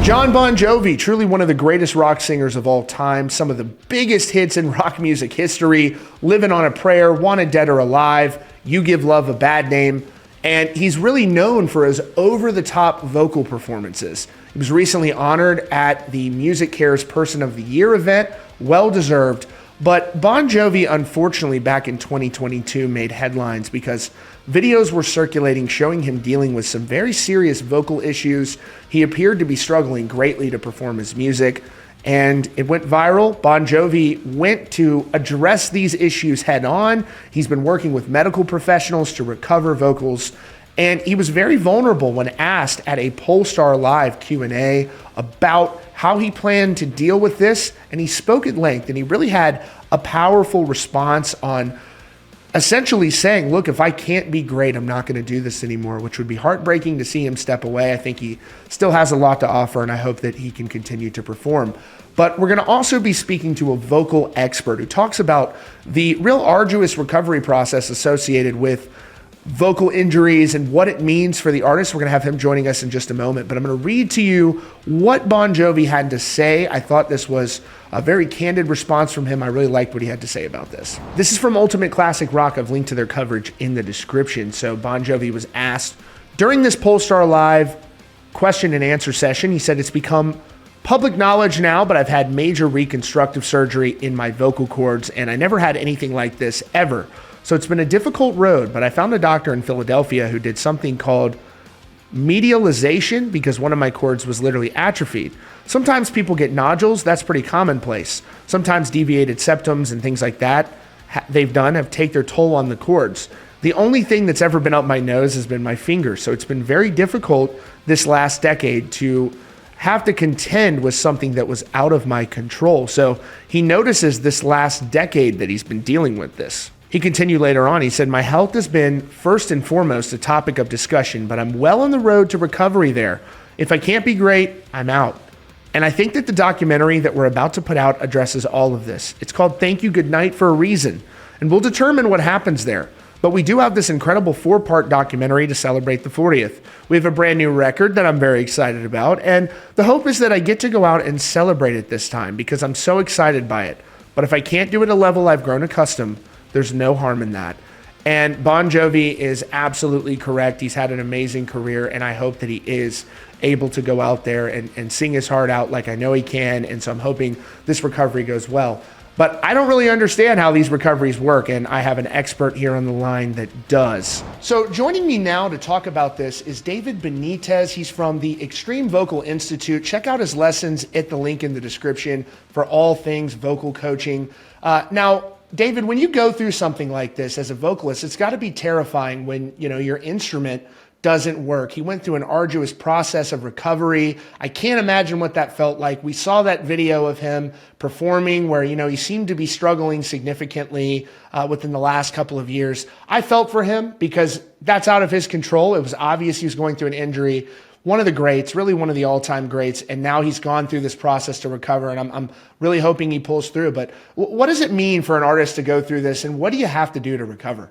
Jon Bon Jovi, truly one of the greatest rock singers of all time, some of the biggest hits in rock music history, Living on a Prayer, Wanted Dead or Alive, You Give Love a Bad Name, and he's really known for his over-the-top vocal performances. He was recently honored at the Music Cares Person of the Year event, well-deserved, but Bon Jovi, unfortunately, back in 2022 made headlines because videos were circulating showing him dealing with some very serious vocal issues. He appeared to be struggling greatly to perform his music, and it went viral. Bon Jovi went to address these issues head on. He's been working with medical professionals to recover vocals, and he was very vulnerable when asked at a Polestar Live Q&A about how he planned to deal with this, and he spoke at length, and he really had a powerful response on essentially saying, look, if I can't be great, I'm not going to do this anymore, which would be heartbreaking to see him step away. I think he still has a lot to offer, and I hope that he can continue to perform. But we're going to also be speaking to a vocal expert who talks about the real arduous recovery process associated with vocal injuries and what it means for the artist. We're going to have him joining us in just a moment, but I'm going to read to you what Bon Jovi had to say. I thought this was a very candid response from him. I really liked what he had to say about this. This is from Ultimate Classic Rock. I've linked to their coverage in the description. So Bon Jovi was asked during this Polestar Live question and answer session. He said, it's become public knowledge now, but I've had major reconstructive surgery in my vocal cords, and I never had anything like this ever. So it's been a difficult road, but I found a doctor in Philadelphia who did something called medialization because one of my cords was literally atrophied. Sometimes people get nodules. That's pretty commonplace. Sometimes deviated septums and things like that have taken their toll on the cords. The only thing that's ever been up my nose has been my finger. So it's been very difficult this last decade to have to contend with something that was out of my control. So he notices this last decade that he's been dealing with this. He continued later on, he said, my health has been first and foremost a topic of discussion, but I'm well on the road to recovery there. If I can't be great, I'm out. And I think that the documentary that we're about to put out addresses all of this. It's called Thank You, Good Night for a reason, and we'll determine what happens there. But we do have this incredible 4-part documentary to celebrate the 40th. We have a brand new record that I'm very excited about, and the hope is that I get to go out and celebrate it this time because I'm so excited by it. But if I can't do it at a level I've grown accustomed, there's no harm in that. And Bon Jovi is absolutely correct. He's had an amazing career, and I hope that he is able to go out there and sing his heart out like I know he can. And so I'm hoping this recovery goes well. But I don't really understand how these recoveries work, and I have an expert here on the line that does. So joining me now to talk about this is David Benitez. He's from the Extreme Vocal Institute. Check out his lessons at the link in the description for all things vocal coaching. Now, David, when you go through something like this as a vocalist, it's got to be terrifying when, your instrument doesn't work. He went through an arduous process of recovery. I can't imagine what that felt like. We saw that video of him performing where, he seemed to be struggling significantly within the last couple of years. I felt for him because that's out of his control. It was obvious he was going through an injury. One of the greats, really one of the all-time greats, and now he's gone through this process to recover, and I'm really hoping he pulls through. But what does it mean for an artist to go through this, and what do you have to do to recover?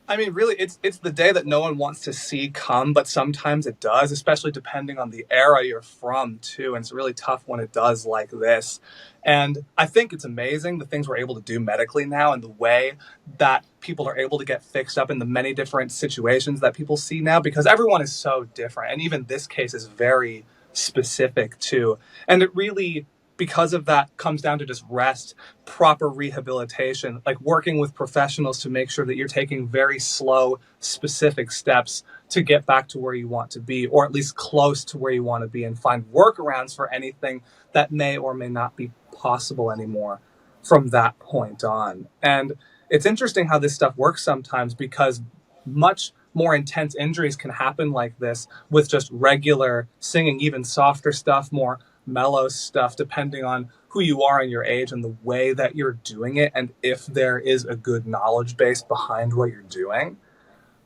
I mean, really, it's the day that no one wants to see come, but sometimes it does, especially depending on the era you're from, too, and it's really tough when it does like this. And I think it's amazing the things we're able to do medically now and the way that people are able to get fixed up in the many different situations that people see now, because everyone is so different. And even this case is very specific, too. And it really, because of that, comes down to just rest, proper rehabilitation, like working with professionals to make sure that you're taking very slow, specific steps to get back to where you want to be, or at least close to where you want to be, and find workarounds for anything that may or may not be possible anymore from that point on. And it's interesting how this stuff works sometimes, because much more intense injuries can happen like this with just regular singing, even softer stuff, more mellow stuff, depending on who you are and your age and the way that you're doing it, and if there is a good knowledge base behind what you're doing.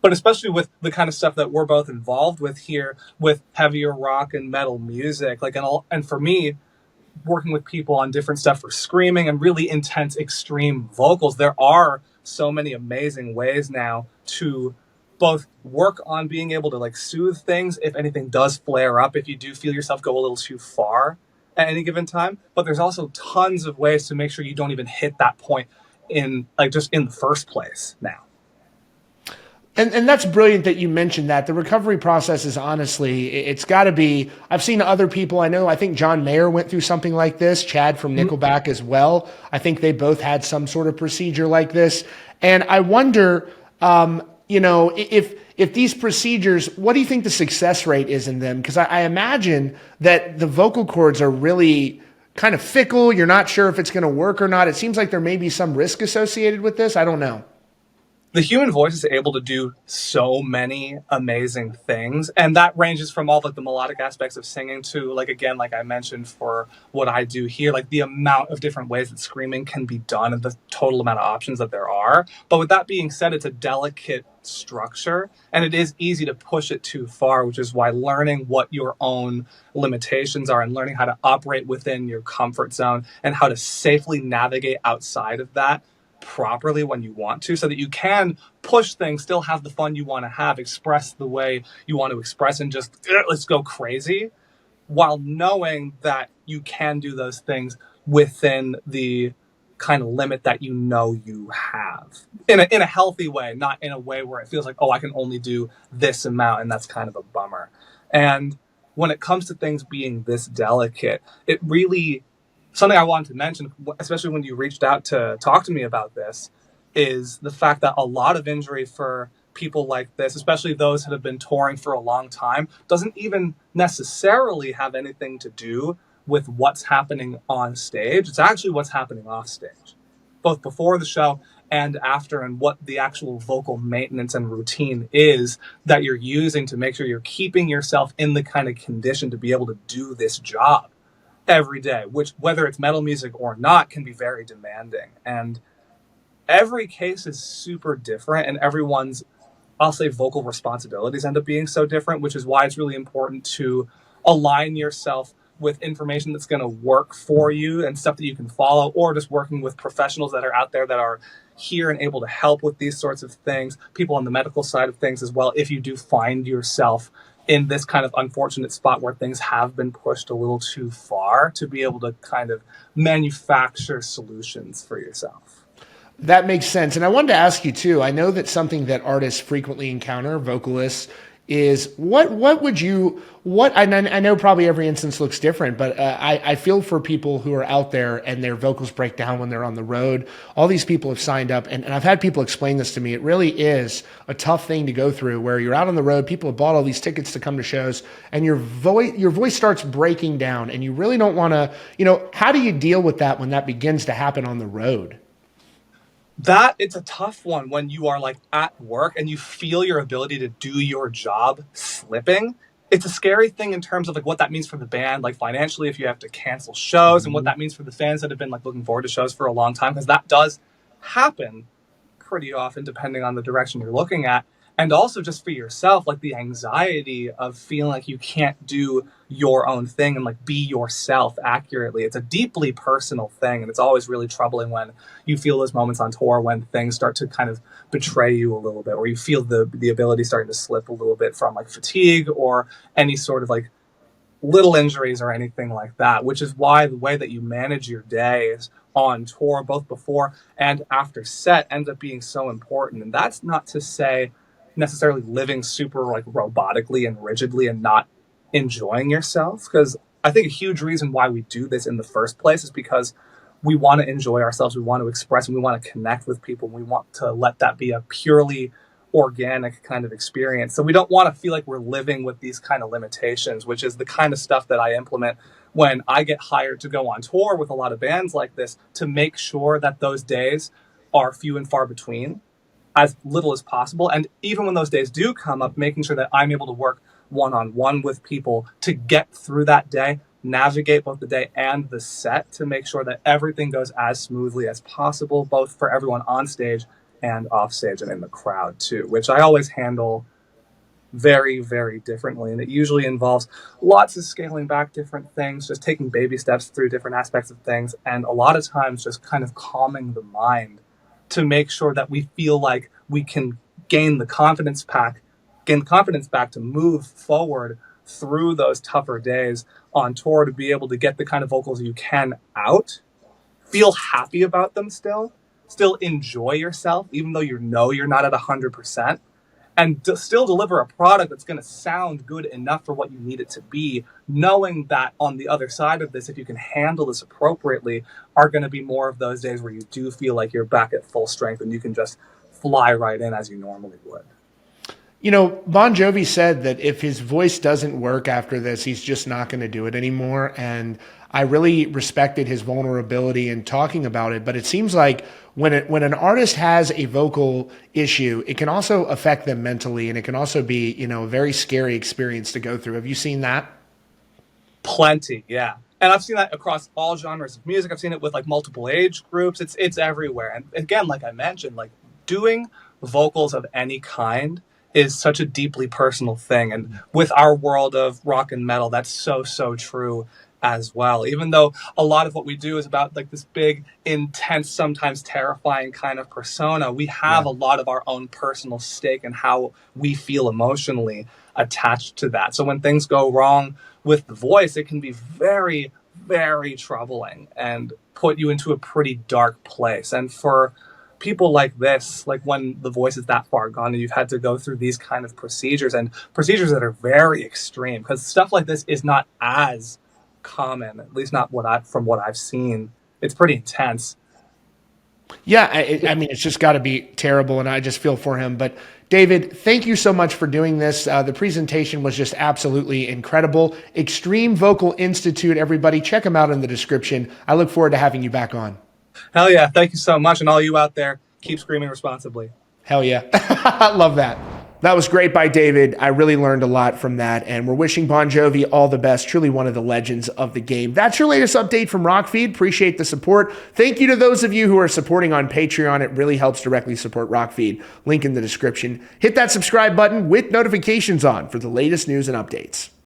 But especially with the kind of stuff that we're both involved with here, with heavier rock and metal music, and for me, working with people on different stuff for screaming and really intense, extreme vocals, there are so many amazing ways now to both work on being able to like soothe things if anything does flare up, if you do feel yourself go a little too far at any given time. But there's also tons of ways to make sure you don't even hit that point in like just in the first place now. And that's brilliant that you mentioned that. The recovery process is honestly, it's got to be. I've seen other people I know. I think John Mayer went through something like this. Chad from Nickelback as well. I think they both had some sort of procedure like this. And I wonder, if these procedures, what do you think the success rate is in them? Because I imagine that the vocal cords are really kind of fickle. You're not sure if it's going to work or not. It seems like there may be some risk associated with this. I don't know. The human voice is able to do so many amazing things, and that ranges from all like the melodic aspects of singing to like, again, like I mentioned for what I do here, like the amount of different ways that screaming can be done and the total amount of options that there are. But with that being said, it's a delicate structure and it is easy to push it too far, which is why learning what your own limitations are and learning how to operate within your comfort zone and how to safely navigate outside of that properly when you want to, so that you can push things, still have the fun you want to have, express the way you want to express, and just let's go crazy, while knowing that you can do those things within the kind of limit that you know you have in a healthy way, not in a way where it feels like, oh, I can only do this amount and that's kind of a bummer. And when it comes to things being this delicate, it really, something I wanted to mention, especially when you reached out to talk to me about this, is the fact that a lot of injury for people like this, especially those that have been touring for a long time, doesn't even necessarily have anything to do with what's happening on stage. It's actually what's happening off stage, both before the show and after, and what the actual vocal maintenance and routine is that you're using to make sure you're keeping yourself in the kind of condition to be able to do this job every day, which, whether it's metal music or not, can be very demanding. And every case is super different, and everyone's, I'll say, vocal responsibilities end up being so different, which is why it's really important to align yourself with information that's going to work for you and stuff that you can follow, or just working with professionals that are out there that are here and able to help with these sorts of things, people on the medical side of things as well, if you do find yourself in this kind of unfortunate spot where things have been pushed a little too far, to be able to kind of manufacture solutions for yourself. That makes sense. And I wanted to ask you too, I know that something that artists frequently encounter, vocalists, is what would you, I know probably every instance looks different, but I feel for people who are out there and their vocals break down when they're on the road. All these people have signed up, and I've had people explain this to me. It really is a tough thing to go through, where you're out on the road, people have bought all these tickets to come to shows, and your voice starts breaking down, and you really don't want to, how do you deal with that when that begins to happen on the road? That, it's a tough one when you are like at work and you feel your ability to do your job slipping. It's a scary thing in terms of like what that means for the band, like financially, if you have to cancel shows, and what that means for the fans that have been like looking forward to shows for a long time, because that does happen pretty often depending on the direction you're looking at. And also just for yourself, like the anxiety of feeling like you can't do your own thing and like be yourself accurately. It's a deeply personal thing, and it's always really troubling when you feel those moments on tour when things start to kind of betray you a little bit, or you feel the ability starting to slip a little bit from like fatigue or any sort of like little injuries or anything like that, which is why the way that you manage your days on tour, both before and after set, ends up being so important. And that's not to say necessarily living super like robotically and rigidly and not enjoying yourself, because I think a huge reason why we do this in the first place is because we want to enjoy ourselves, we want to express, and we want to connect with people, and we want to let that be a purely organic kind of experience. So we don't want to feel like we're living with these kind of limitations, which is the kind of stuff that I implement when I get hired to go on tour with a lot of bands like this, to make sure that those days are few and far between, as little as possible. And even when those days do come up, making sure that I'm able to work one-on-one with people to get through that day, navigate both the day and the set, to make sure that everything goes as smoothly as possible, both for everyone on stage and off stage and in the crowd too, which I always handle very, very differently. And it usually involves lots of scaling back different things, just taking baby steps through different aspects of things, and a lot of times just kind of calming the mind to make sure that we feel like we can gain the confidence back to move forward through those tougher days on tour, to be able to get the kind of vocals you can out, feel happy about them still enjoy yourself, even though you know you're not at 100%, and still deliver a product that's going to sound good enough for what you need it to be, knowing that on the other side of this, if you can handle this appropriately, are going to be more of those days where you do feel like you're back at full strength and you can just fly right in as you normally would. You know, Bon Jovi said that if his voice doesn't work after this, he's just not going to do it anymore. And I really respected his vulnerability in talking about it. But it seems like when an artist has a vocal issue, it can also affect them mentally, and it can also be, you know, a very scary experience to go through. Have you seen that? Plenty, yeah. And I've seen that across all genres of music. I've seen it with like multiple age groups. It's everywhere. And again, like I mentioned, like doing vocals of any kind is such a deeply personal thing. And with our world of rock and metal, that's so true as well. Even though a lot of what we do is about like this big, intense, sometimes terrifying kind of persona, we have a lot of our own personal stake in how we feel emotionally attached to that. So when things go wrong with the voice, it can be very, very troubling and put you into a pretty dark place. And for people like this, like when the voice is that far gone and you've had to go through these kind of procedures, and procedures that are very extreme, because stuff like this is not as common, at least not from what I've seen. It's pretty intense. Yeah, I mean, it's just got to be terrible, and I just feel for him. But David, thank you so much for doing this. The presentation was just absolutely incredible. Extreme Vocal Institute, everybody, check them out in the description. I look forward to having you back on. Hell yeah. Thank you so much. And all you out there, keep screaming responsibly. Hell yeah. Love that. That was great by David. I really learned a lot from that, and we're wishing Bon Jovi all the best. Truly one of the legends of the game. That's your latest update from Rockfeed. Appreciate the support. Thank you to those of you who are supporting on Patreon. It really helps directly support Rockfeed. Link in the description. Hit that subscribe button with notifications on for the latest news and updates.